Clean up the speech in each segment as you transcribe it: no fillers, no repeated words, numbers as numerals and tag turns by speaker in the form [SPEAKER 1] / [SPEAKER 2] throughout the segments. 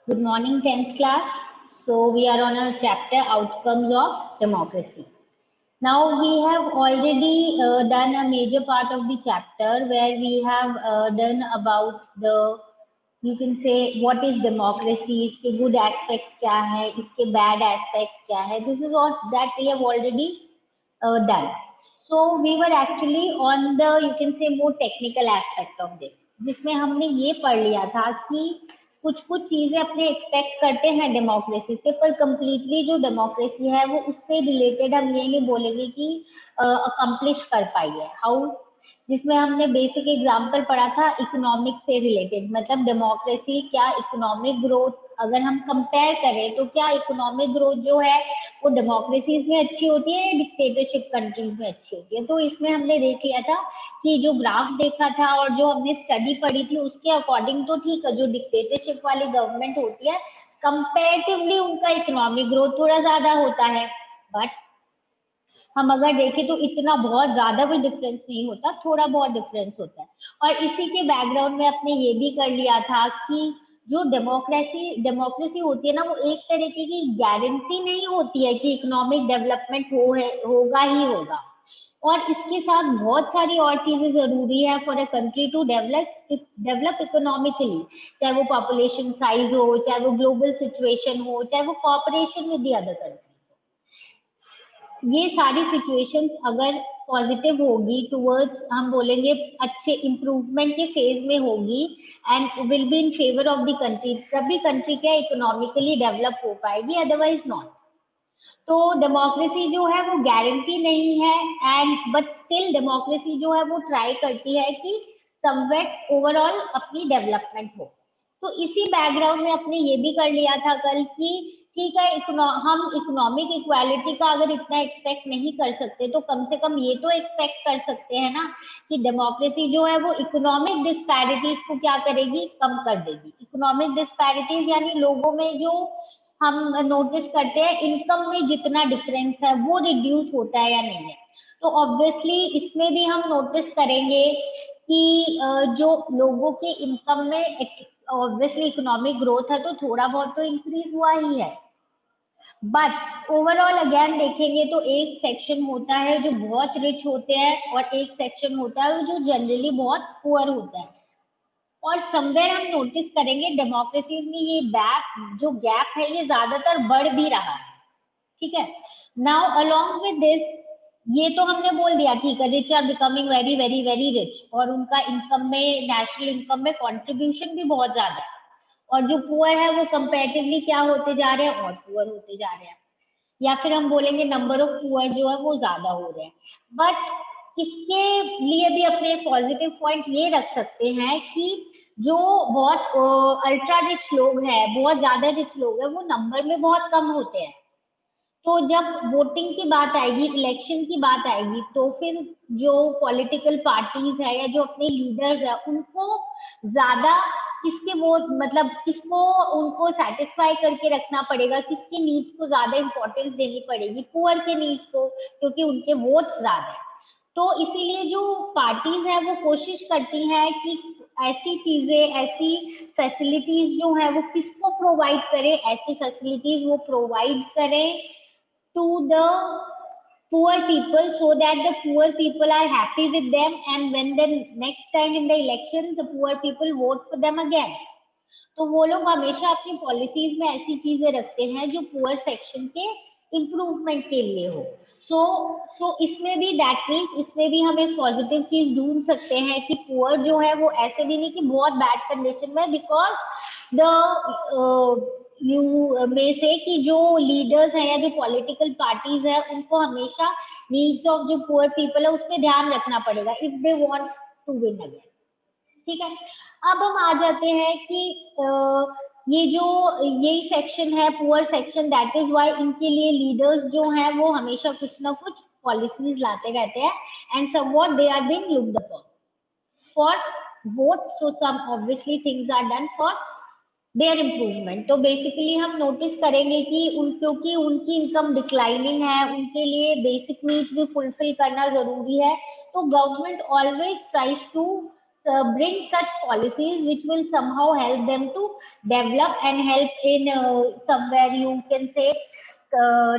[SPEAKER 1] Good morning, 10th class. So, we are on our chapter Outcomes of Democracy. Now, we have already done a major part of the chapter where we have done about the, you can say, what is democracy, इसके good aspects क्या है, इसके bad aspects क्या है. This is all that we have already done. So, we were actually on the, you can say, more technical aspect of this. जिसमें हमने ये पढ़ लिया था कि कुछ कुछ चीजें अपने एक्सपेक्ट करते हैं डेमोक्रेसी से, पर कम्प्लीटली जो डेमोक्रेसी है वो उससे रिलेटेड हम ये नहीं बोलेंगे कि अकम्प्लिश कर पाई है. हाउ, जिसमें हमने बेसिक एग्जांपल पढ़ा था इकोनॉमिक से रिलेटेड, मतलब डेमोक्रेसी क्या इकोनॉमिक ग्रोथ, अगर हम कंपेयर करें तो क्या इकोनॉमिक ग्रोथ जो है वो डेमोक्रेसीज में अच्छी होती है या डिक्टेटरशिप कंट्रीज में अच्छी होती है. तो इसमें हमने देख लिया था कि जो ग्राफ देखा था और जो हमने स्टडी पढ़ी थी उसके अकॉर्डिंग तो ठीक है, जो डिक्टेटरशिप वाली गवर्नमेंट होती है कंपेरेटिवली उनका इकोनॉमिक ग्रोथ थोड़ा ज्यादा होता है. बट हम अगर देखें तो इतना बहुत ज्यादा कोई डिफरेंस नहीं होता, थोड़ा बहुत डिफरेंस होता है. और इसी के बैकग्राउंड में आपने ये भी कर लिया था कि जो डेमोक्रेसी होती है ना, वो एक तरीके की गारंटी नहीं होती है कि इकोनॉमिक डेवलपमेंट होगा ही होगा. और इसके साथ बहुत सारी और चीजें जरूरी है for a country to develop economically, चाहे वो पॉपुलेशन साइज हो, चाहे वो ग्लोबल सिचुएशन हो, चाहे वो cooperation with the other country. ये सारी सिचुएशंस अगर पॉजिटिव होगी टुवर्ड्स, हम बोलेंगे अच्छे इम्प्रूवमेंट के फेज में होगी and will be in favour of the country, तभी कंट्री क्या इकोनॉमिकली डेवलप हो पाएगी, अदरवाइज नॉट. तो डेमोक्रेसी जो है वो गारंटी नहीं है एंड बट स्टिल डेमोक्रेसी जो है वो ट्राई करती है कि समवेट ओवरऑल अपनी डेवलपमेंट हो. तो इसी बैकग्राउंड में अपने ये भी कर लिया था कल कि ठीक है, हम इकोनॉमिक इक्वालिटी का अगर इतना एक्सपेक्ट नहीं कर सकते तो कम से कम ये तो एक्सपेक्ट कर सकते हैं ना कि डेमोक्रेसी जो है वो इकोनॉमिक डिस्पैरिटीज को क्या करेगी, कम कर देगी. इकोनॉमिक डिस्पैरिटीज यानी लोगों में जो हम नोटिस करते हैं इनकम में जितना डिफरेंस है वो रिड्यूस होता है या नहीं है. तो ऑब्वियसली इसमें भी हम नोटिस करेंगे कि जो लोगों के इनकम में ऑब्वियसली इकोनॉमिक ग्रोथ है तो थोड़ा बहुत तो इंक्रीज हुआ ही है. बट ओवरऑल अगेन देखेंगे तो एक सेक्शन होता है जो बहुत रिच होते हैं और एक सेक्शन होता है जो जनरली बहुत पुअर होता है. और समवेयर हम नोटिस करेंगे डेमोक्रेसी में ये गैप है ये ज्यादातर बढ़ भी रहा है. ठीक है. नाउ अलोंग विद दिस, ये तो हमने बोल दिया ठीक है, rich are becoming very very very rich और उनका इनकम में, नेशनल इनकम में कंट्रीब्यूशन भी बहुत ज्यादा है. और जो पुअर है वो कंपेरेटिवली क्या होते जा रहे हैं, और पुअर होते जा रहे हैं. या फिर हम बोलेंगे नंबर ऑफ पुअर जो है वो ज्यादा हो रहे हैं. बट इसके लिए भी अपने पॉजिटिव पॉइंट ये रख सकते हैं कि जो बहुत अल्ट्रा रिच लोग हैं, बहुत ज्यादा रिच लोग हैं, वो नंबर में बहुत कम होते हैं. तो जब वोटिंग की बात आएगी, इलेक्शन की बात आएगी, तो फिर जो पॉलिटिकल पार्टीज है या जो अपने लीडर्स है उनको ज्यादा किसके वोट, मतलब किसको उनको सेटिस्फाई करके रखना पड़ेगा, किसकी नीड्स को ज्यादा इंपॉर्टेंस देनी पड़ेगी, पुअर के नीड्स को, क्योंकि उनके वोट ज्यादा है. तो इसीलिए जो पार्टीज है वो कोशिश करती हैं कि ऐसी चीजें, ऐसी फैसिलिटीज जो है वो किसको प्रोवाइड करें, ऐसी फैसिलिटीज वो प्रोवाइड करें to the poor people so that the poor people are happy with them and when the next time in the election the poor people vote for them again. तो वो लोग हमेशा अपनी policies में ऐसी चीजें रखते हैं जो पुअर सेक्शन के इम्प्रूवमेंट के लिए हो. सो इसमें भी दैट मीन्स इसमें भी हम एक पॉजिटिव चीज ढूंढ सकते हैं कि पुअर जो है वो ऐसे भी नहीं कि बहुत बैड कंडीशन में, बिकॉज द यू में से कि जो लीडर्स हैं या जो पॉलिटिकल पार्टीज है उनको हमेशा नीड्स ऑफ जो पुअर पीपल है उस पर ध्यान रखना पड़ेगा if they want to win again. ठीक है. अब हम आ जाते हैं कि ये जो यही सेक्शन है poor section, that is why इनके लिए लीडर्स जो हैं वो हमेशा कुछ ना कुछ पॉलिसीज लाते रहते हैं and somewhat they are being looked upon for vote. So some obviously things are done for their improvement. तो बेसिकली हम नोटिस करेंगे कि क्योंकि उनकी इनकम डिक्लाइनिंग है, उनके लिए बेसिक नीड्स भी फुलफिल करना जरूरी है. तो government always tries to bring such policies which will somehow help them to develop and help in somewhere you can say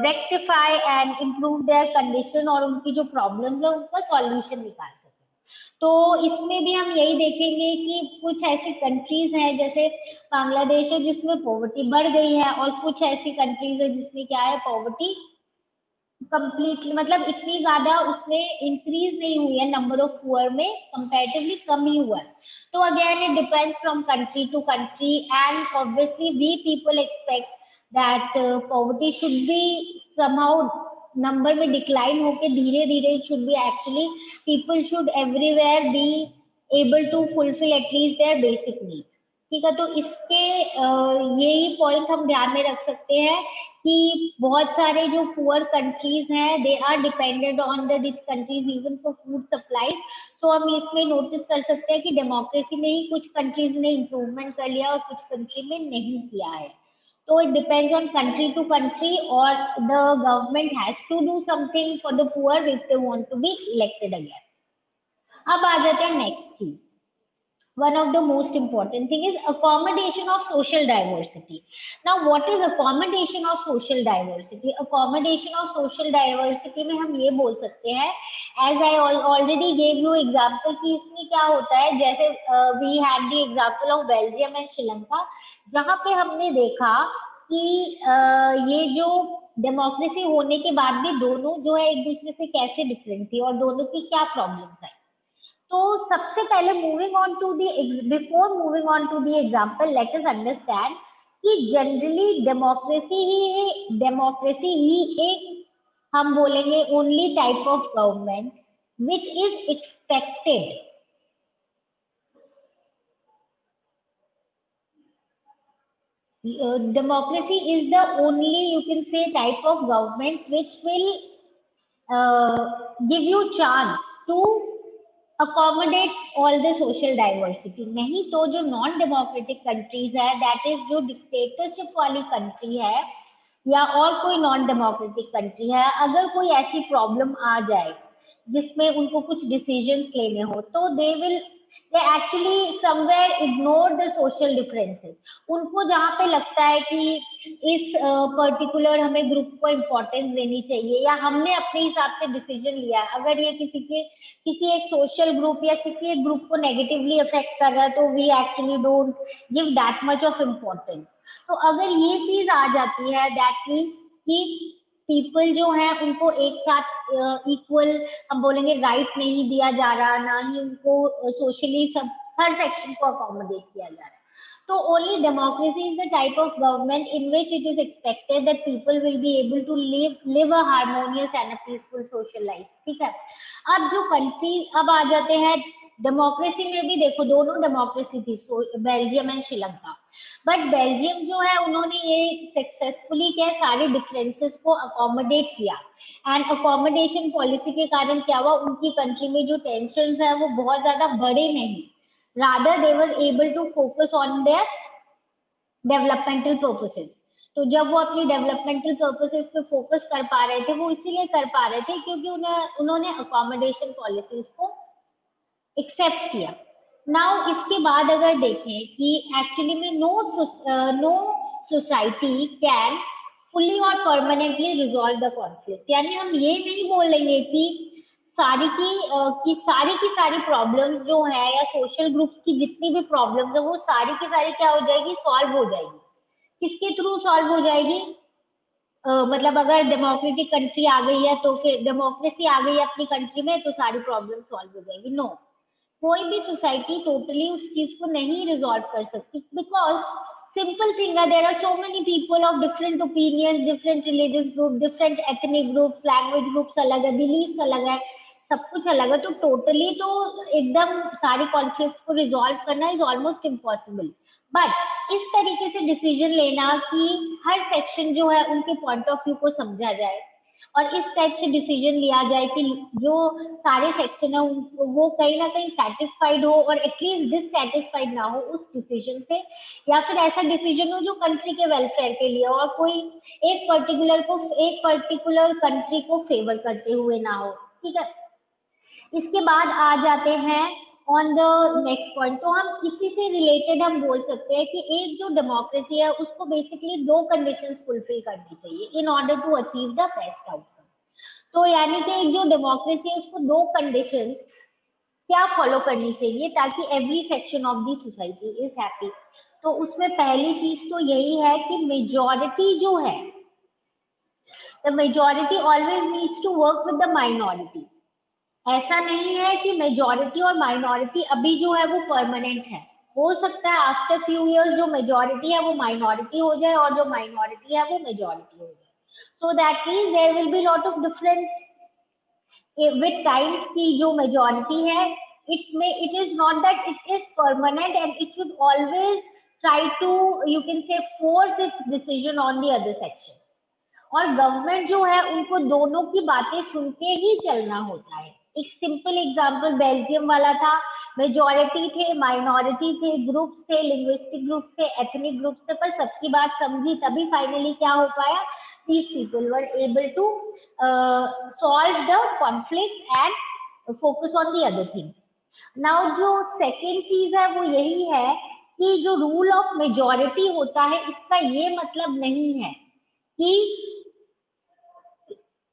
[SPEAKER 1] rectify and improve their condition और उनकी जो problems है उनका solution निकाल सके। तो इसमें भी हम यही देखेंगे कि कुछ ऐसी कंट्रीज हैं जैसे बांग्लादेश है जिसमें पॉवर्टी बढ़ गई है और कुछ ऐसी कंट्रीज है जिसमें क्या है पॉवर्टी कंप्लीटली मतलब इतनी ज्यादा उसमें इंक्रीज नहीं हुई है नंबर ऑफ पुअर में कंपैरेटिवली कम ही हुआ है। तो again it depends from country to country and obviously we people expect that poverty should be somehow number में डिक्लाइन होके धीरे धीरे it should be actually people should everywhere be able to fulfil at least their basic needs. ठीक है, तो इसके यही point हम ध्यान में रख सकते हैं कि बहुत सारे जो पुअर कंट्रीज हैं they are dependent on the this countries even for food supplies. तो हम इसमें नोटिस कर सकते हैं कि डेमोक्रेसी में ही कुछ कंट्रीज ने इम्प्रूवमेंट कर लिया और कुछ कंट्री में नहीं किया है। तो it depends on country to country और the government has to do something for the poor if they want to be elected again. अब आ जाते हैं नेक्स्ट चीज। One of the most important thing is accommodation of social diversity. Now, what is accommodation of social diversity? Accommodation of social diversity में हम ये बोल सकते हैं, as I already gave you example कि इसमें क्या होता है, जैसे we had the example of Belgium and Sri Lanka, जहाँ पे हमने देखा कि ये जो डेमोक्रेसी होने के बाद भी दोनों जो है एक दूसरे से कैसे डिफरेंट थी और दोनों की क्या प्रॉब्लम्स है। तो सबसे पहले moving on to the before moving on to the example let us understand कि जनरली डेमोक्रेसी ही एक हम बोलेंगे only type of government which is expected democracy is the only you can say type of government which will give you chance to accommodate all the social diversity। नहीं तो जो non democratic countries है that is जो dictatorship वाली country है या और कोई नॉन डेमोक्रेटिक कंट्री है, अगर कोई ऐसी प्रॉब्लम आ जाए जिसमें उनको कुछ डिसीजंस लेने हो तो they actually somewhere ignore the social differences। उनको जहाँ पे लगता है कि इस पर्टिकुलर हमें ग्रुप को इम्पोर्टेंस देनी चाहिए या हमने अपने हिसाब से डिसीजन लिया है, अगर ये किसी एक सोशल ग्रुप या किसी एक ग्रुप को नेगेटिवली अफेक्ट कर रहा है तो we actually don't give that much of importance. तो अगर ये चीज आ जाती है दैट मीन्स कि पीपल जो है उनको एक साथ इक्वल हम बोलेंगे राइट नहीं दिया जा रहा, ना ही उनको सोशली सब हर सेक्शन को अकोमोडेट किया जा रहा है। तो only democracy is the type of government in which it is expected that people will be able to live a harmonious and a peaceful social life. ठीक है, अब जो कंट्री अब आ जाते हैं डेमोक्रेसी में भी देखो दोनों डेमोक्रेसी थी Belgium and Sri Lanka, but Belgium जो है उन्होंने ये सक्सेसफुली क्या सारे डिफरेंसेस को अकोमोडेट किया एंड अकोमोडेशन पॉलिसी के कारण क्या हुआ उनकी कंट्री में जो टेंशन है वो बहुत ज्यादा बढ़े नहीं, rather they were able to focus on their developmental purposes. तो जब वो अपनी डेवलपमेंटल पर्पसेस पे फोकस कर पा रहे थे वो इसीलिए कर पा रहे थे क्योंकि उन्होंने अकोमोडेशन पॉलिसीज को एक्सेप्ट किया। नाउ इसके बाद अगर देखें कि एक्चुअली में नो सोसाइटी कैन फुली और परमानेंटली रिजॉल्व द कॉन्फ्लिक्ट, यानी हम ये नहीं बोलेंगे कि सारी की सारी प्रॉब्लम्स जो है या सोशल ग्रुप्स की जितनी भी प्रॉब्लम्स है वो सारी की सारी क्या हो जाएगी सॉल्व हो जाएगी। किसके थ्रू सॉल्व हो जाएगी? मतलब अगर डेमोक्रेटिक कंट्री आ गई है तो फिर डेमोक्रेसी आ गई है अपनी कंट्री में तो सारी प्रॉब्लम सॉल्व हो जाएगी। नो, कोई भी सोसाइटी टोटली उस चीज को नहीं रिजॉल्व कर सकती बिकॉज सिंपल थिंग है there are so many people of different opinions, different religious group, different ethnic groups, language groups अलग है, बिलीव्स अलग है, सब कुछ अलग है। तो टोटली तो एकदम सारी कॉन्फ्लिक्ट्स को रिजॉल्व करना इज ऑलमोस्ट इम्पॉसिबल। बट इस तरीके से डिसीजन लेना कि हर सेक्शन जो है उनके पॉइंट ऑफ व्यू को समझा जाए और इस टाइप से डिसीजन लिया जाए कि जो सारे सेक्शन है वो कहीं ना कहीं सेटिस्फाइड हो और एटलीस्ट डिससेटिस्फाइड ना हो उस डिसीजन से, या फिर ऐसा डिसीजन हो जो कंट्री के वेलफेयर के लिए और कोई एक पर्टिकुलर कंट्री को फेवर करते हुए ना हो। ठीक है, इसके बाद आ जाते हैं ऑन द नेक्स्ट पॉइंट, तो हम इसी से रिलेटेड हम बोल सकते हैं कि एक जो डेमोक्रेसी है उसको बेसिकली दो कंडीशंस फुलफिल करनी चाहिए in order to achieve the best outcome. तो यानी कि एक जो डेमोक्रेसी है उसको दो कंडीशंस क्या फॉलो करनी चाहिए ताकि every section of the society is happy. तो उसमें पहली चीज तो यही है कि मेजॉरिटी जो है, the majority always needs to work with the minority. ऐसा नहीं है कि मेजॉरिटी और माइनॉरिटी अभी जो है वो परमानेंट है, हो सकता है आफ्टर फ्यू इयर्स जो मेजॉरिटी है वो माइनॉरिटी हो जाए और जो माइनॉरिटी है वो मेजॉरिटी हो जाए। So that means there will be lot of difference with times की जो मेजॉरिटी है it is not that it is permanent and it should always try to you can say force its decision on the other section। और government जो है उनको दोनों की बातें सुन के ही चलना होता है। एक सिंपल एग्जांपल बेल्जियम वाला था, मेजॉरिटी थे, माइनॉरिटी थे, ग्रुप्स थे, लिंग्विस्टिक ग्रुप्स थे, एथनिक ग्रुप्स थे, पर सबकी बात समझी तभी फाइनली क्या हो पाया, these people were able to solve the conflict and focus on the other thing। Now जो सेकेंड चीज है वो यही है कि जो रूल ऑफ मेजॉरिटी होता है इसका ये मतलब नहीं है कि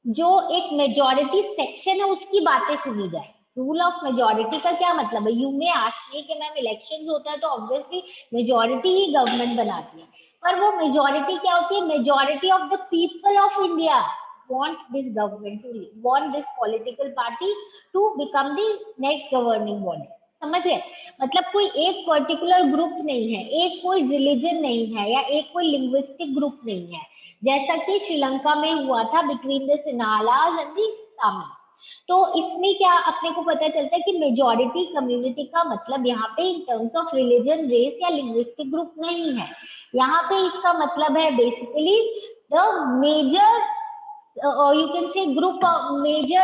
[SPEAKER 1] जो एक मेजॉरिटी सेक्शन है उसकी बातें सुनी जाए। रूल ऑफ मेजॉरिटी का क्या मतलब है, यू में आस्क मी कि मैम इलेक्शन होता है तो ऑब्वियसली मेजॉरिटी ही गवर्नमेंट बनाती है, पर वो मेजॉरिटी क्या होती है, majority of the people of India want this government to want this political party to become the next governing body। समझ गए, मतलब कोई एक पर्टिकुलर ग्रुप नहीं है, एक कोई रिलीजन नहीं है या एक कोई लिंग्विस्टिक ग्रुप नहीं है, जैसा कि श्रीलंका में हुआ था between the Sinhalese and the Tamil. तो इसमें क्या अपने को पता चलता है कि मेजॉरिटी कम्युनिटी का मतलब यहाँ पे in terms of religion, race या लिंग्विस्टिक ग्रुप नहीं है, यहाँ पे इसका मतलब है basically the major or you can say group of major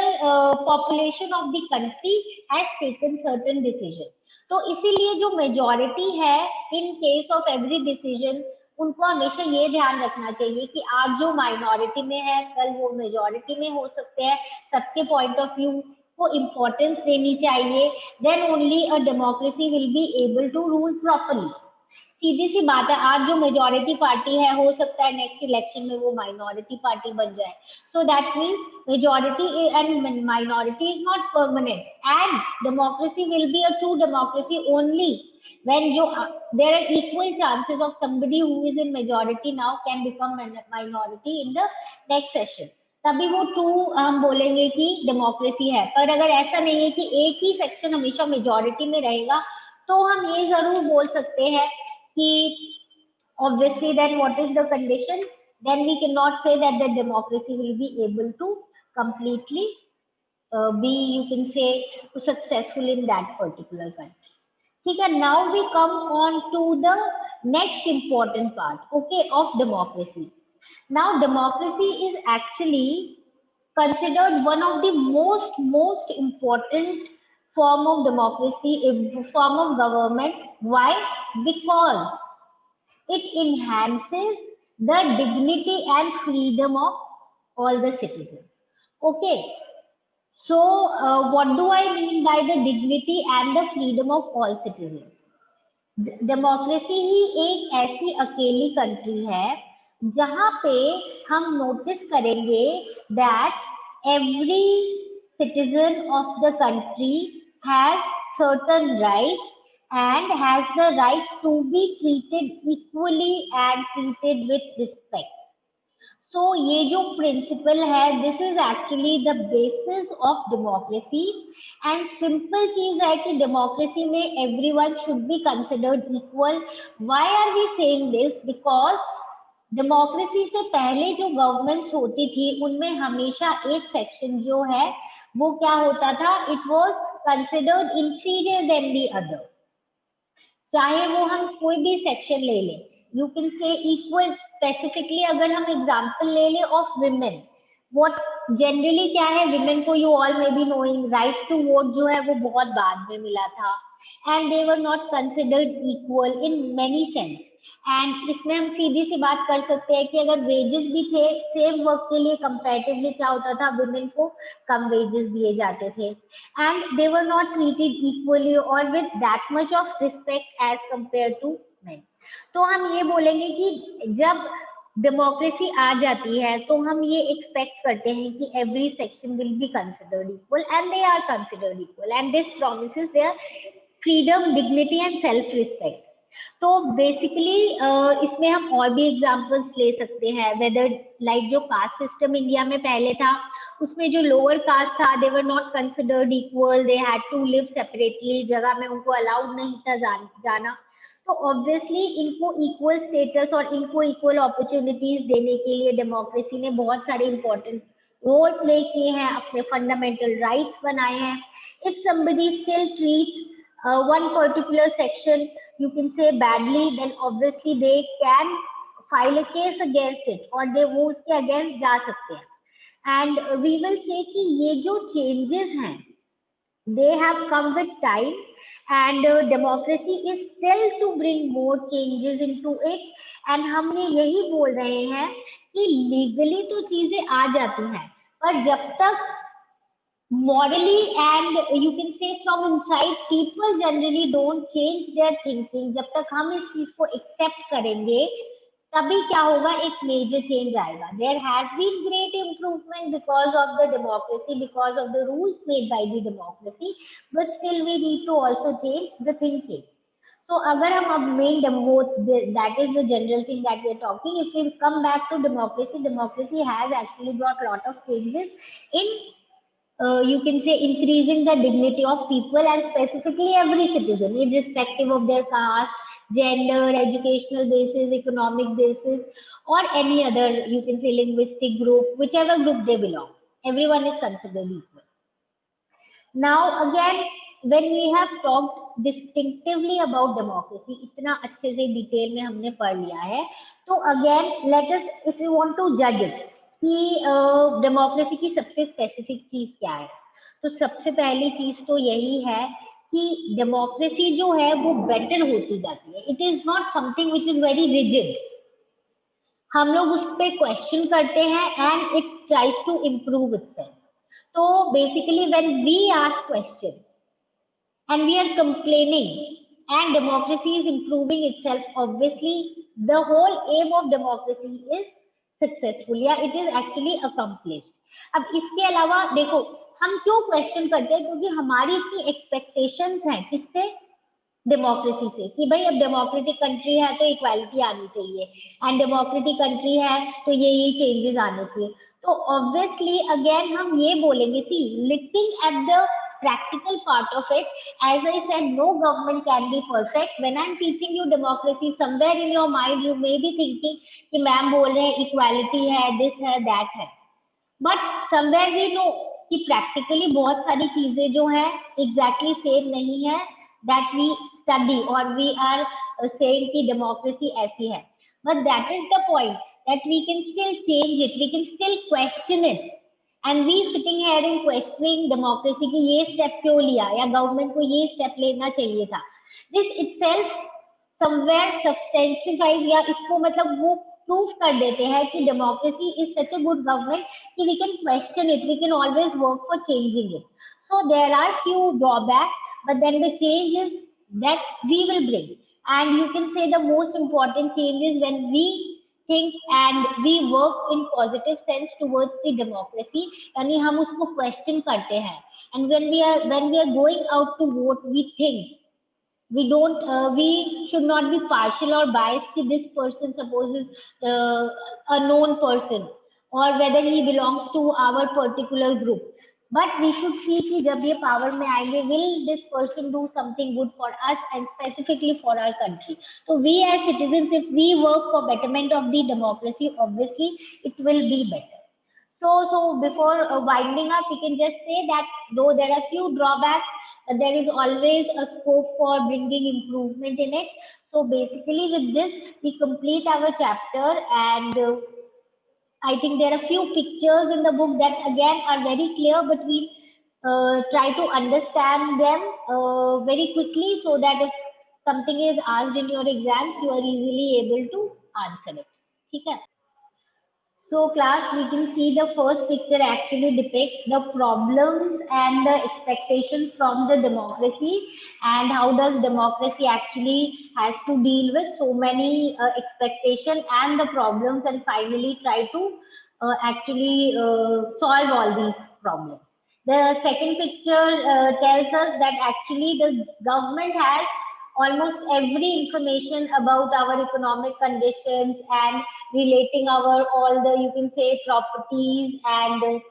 [SPEAKER 1] population of the country has taken certain decision। तो इसीलिए जो मेजॉरिटी है in case of every decision उनको हमेशा ये ध्यान रखना चाहिए कि आज जो माइनॉरिटी में है कल वो मेजॉरिटी में हो सकते हैं, सबके पॉइंट ऑफ व्यू को इम्पोर्टेंस देनी चाहिए, then only a democracy will be able to rule properly. सीधी सी बात है, आज जो मेजॉरिटी पार्टी है हो सकता है नेक्स्ट इलेक्शन में वो माइनॉरिटी पार्टी बन जाए। So that means majority and minority is not permanent and democracy will be a true democracy only when there are equal chances of somebody who is in majority now can become minority in the next session, तभी वो true हम बोलेंगे कि democracy है। पर अगर ऐसा नहीं है कि एक ही सेक्शन हमेशा मेजॉरिटी में रहेगा तो हम ये जरूर बोल सकते हैं कि obviously then what is the condition, then we cannot say that the democracy will be able to completely be you can say successful in that particular country। ठीक है, now we come on to the next important part, okay, of democracy। Now democracy is actually considered one of the most important form of democracy, form of government। Why? Because it enhances the dignity and freedom of all the citizens। Okay, so what do I mean by the dignity and the freedom of all citizens? Democracy ही एक ऐसी अकेली country है जहां पे हम notice करेंगे that every citizen of the country has certain rights and has the right to be treated equally and treated with respect। So ये जो principle है this is actually the basis of democracy and simple चीज है कि democracy में everyone should be considered equal। Why are we saying this? Because democracy से पहले जो governments होती थी उनमें हमेशा एक section जो है वो क्या होता था, it was considered inferior than the other। चाहे वो हम कोई भी सेक्शन ले लें, यू कैन से इक्वल, स्पेसिफिकली अगर हम एग्जांपल ले लें ऑफ विमेन, व्हाट जनरली क्या है, विमेन को you all may be knowing right to vote जो है वो बहुत बाद में मिला था and they were not considered equal in many sense. And इसमें हम सीधी सी बात कर सकते हैं कि अगर वेजेस भी थे सेम वर्क के लिए कंपैरेटिवली क्या होता था, वुमेन को कम वेजेस दिए जाते थे and they were not treated equally और with that much of respect as compared to men. तो हम ये बोलेंगे कि जब डेमोक्रेसी आ जाती है तो हम ये एक्सपेक्ट करते हैं कि every section will be considered equal and they are considered equal and this promises their freedom, dignity and self respect. तो बेसिकली इसमें हम और भी एग्जांपल्स ले सकते हैं, वेदर लाइक जो कास्ट सिस्टम इंडिया में पहले था उसमें जो लोअर कास्ट था they were not considered equal, they had to live separately, जगह में उनको अलाउड नहीं था जाना। तो ऑब्वियसली इनको इक्वल स्टेटस और इनको इक्वल अपॉर्चुनिटीज देने के लिए डेमोक्रेसी ने बहुत सारे इंपॉर्टेंट रोल प्ले किए हैं, अपने फंडामेंटल राइट्स बनाए हैं। If somebody still treats one particular section you can say badly, then obviously they can file a case against it और वो उसके अगेंस्ट जा सकते हैं। एंड वी विल से कि ये जो चेंजेस हैं they have come with time and democracy is still to bring more changes into it। and हम ये यही बोल रहे हैं कि लीगली तो चीजें आ जाती हैं पर जब तक morally and you can say from inside people generally don't change their thinking, जब तक हम इस चीज को एक्सेप्ट करेंगे तभी क्या होगा, एक मेजर चेंज आएगा। There has been great improvement because of the democracy, because of the rules made by the democracy, but still we need to also change the thinking. तो अगर हम अब main that is the general thing that we are talking, if we come back to democracy, democracy has actually brought lot of changes in you can say increasing the dignity of people and specifically every citizen irrespective of their caste, gender, educational basis, economic basis or any other you can say linguistic group, whichever group they belong, everyone is considered equal। now again when we have talked distinctively about democracy, इतना अच्छे से detail में हमने पढ़ लिया है, तो again let us if you want to जज इट कि डेमोक्रेसी की सबसे स्पेसिफिक चीज क्या है, तो सबसे पहली चीज तो यही है कि डेमोक्रेसी जो है वो बेटर होती जाती है। It is not something which is very rigid, हम लोग उस पर क्वेश्चन करते हैं and it tries to improve itself. तो basically when we ask question and we are complaining and democracy is improving itself, obviously the whole aim of democracy is successful या it is actually accomplished। अब इसके अलावा देखो हम क्यों question करते हैं, क्योंकि हमारी इतनी एक्सपेक्टेशंस हैं किससे, डेमोक्रेसी से, कि भाई अब डेमोक्रेटिक कंट्री है तो इक्वालिटी आनी चाहिए एंड डेमोक्रेटिक कंट्री है तो ये चेंजेस आने चाहिए। तो ऑब्वियसली अगेन हम ये बोलेंगे, see looking at the practical part of it, as I said, no government can be perfect। when I'm teaching you democracy, somewhere in your mind you may be thinking कि ma'am बोल रहे हैं equality है, this है, that है, but somewhere we know कि practically बहुत सारी चीजें जो है exactly same नहीं है that we study or we are saying कि democracy ऐसी है, but that is the point that we can still change it, we can still question it and we sitting here in questioning democracy कि ये step क्यों लिया या government को ये स्टेप लेना चाहिए था, this itself somewhere substantifies या इसको मतलब वो प्रूफ कर देते हैं कि democracy is such a good government कि we can question it, we can always work for changing it. So there are few drawbacks but then the change is that we will bring and you can say the most important change is when we think and we work in positive sense towards the democracy, यानी हम उसको question करते हैं and when we are going out to vote we think, we don't we should not be partial or biased कि this person supposes a known person or whether he belongs to our particular group, but we should see कि जब ये power में आएंगे will this person do something good for us and specifically for our country। So we as citizens, if we work for betterment of the democracy, obviously it will be better। So before winding up, we can just say that though there are few drawbacks, there is always a scope for bringing improvement in it। So basically with this we complete our chapter and I think there are few pictures in the book that again are very clear, but we try to understand them very quickly so that if something is asked in your exams, you are easily able to answer it. ठीक है? So class, we can see the first picture actually depicts the problems and the expectations from the democracy, and how does democracy actually has to deal with so many expectations and the problems, and finally try to actually solve all these problems. The second picture tells us that actually the government has almost every information about our economic conditions and relating our all the, you can say, properties and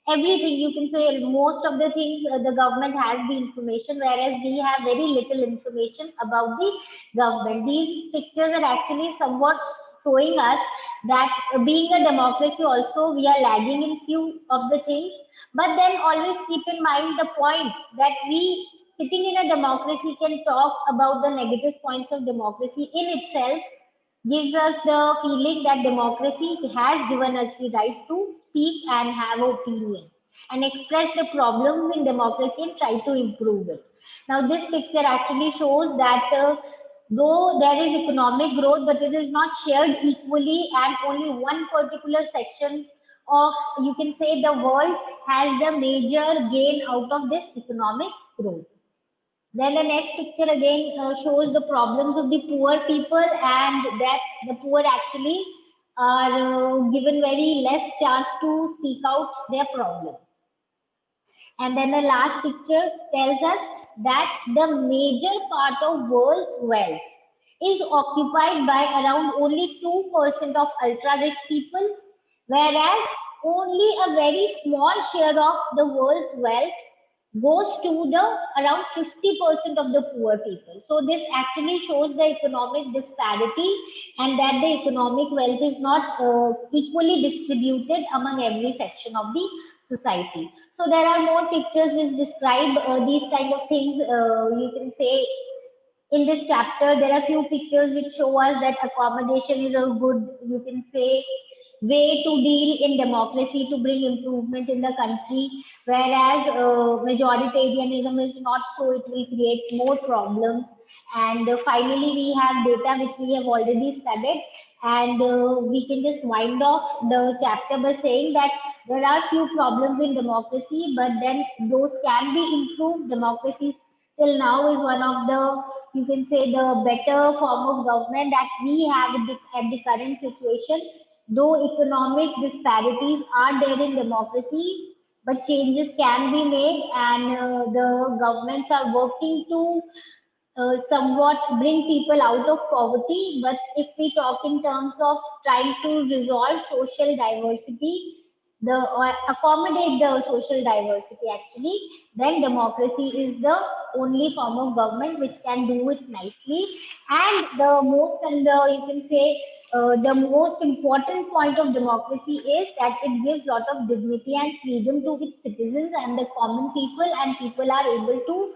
[SPEAKER 1] everything. You can say most of the things the government has the information, whereas we have very little information about the government. These pictures are actually somewhat showing us that being a democracy also we are lagging in few of the things, but then always keep in mind the point that we sitting in a democracy can talk about the negative points of democracy in itself, gives us the feeling that democracy has given us the right to speak and have opinion and express the problems in democracy and try to improve it. Now, this picture actually shows that though there is economic growth, but it is not shared equally, and only one particular section of, you can say, the world has the major gain out of this economic growth. Then the next picture again shows the problems of the poor people, and that the poor actually are given very less chance to speak out their problems. And then the last picture tells us that the major part of world's wealth is occupied by around only 2% of ultra rich people, whereas only a very small share of the world's wealth goes to the around 50% of the poor people. So this actually shows the economic disparity, and that the economic wealth is not equally distributed among every section of the society. So there are more pictures which describe these kind of things. You can say in this chapter, there are few pictures which show us that accommodation is a good, you can say, way to deal in democracy to bring improvement in the country, whereas majoritarianism is not so, it will create more problems. And finally, we have data which we have already studied, and we can just wind off the chapter by saying that there are few problems in democracy, but then those can be improved. Democracy till now is one of the, you can say, the better form of government that we have at the current situation. Though economic disparities are there in democracy, but changes can be made, and the governments are working to somewhat bring people out of poverty. But if we talk in terms of trying to resolve social diversity, the accommodate the social diversity actually, then democracy is the only form of government which can do it nicely. And the most, and the, you can say, the most important point of democracy is that it gives lot of dignity and freedom to its citizens and the common people, and people are able to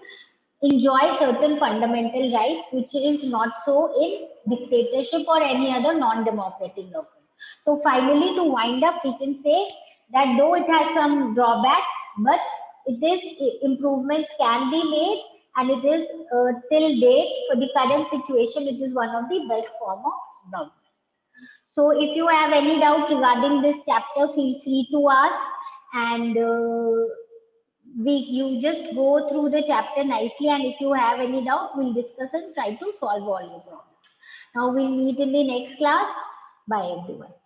[SPEAKER 1] enjoy certain fundamental rights, which is not so in dictatorship or any other non-democratic government. So finally, to wind up, we can say that though it has some drawbacks, but it is improvements can be made, and it is till date for the current situation, it is one of the best form of government. So if you have any doubt regarding this chapter, feel free to ask, and you just go through the chapter nicely, and if you have any doubt, we'll discuss and try to solve all your problems. Now we'll meet in the next class. Bye everyone.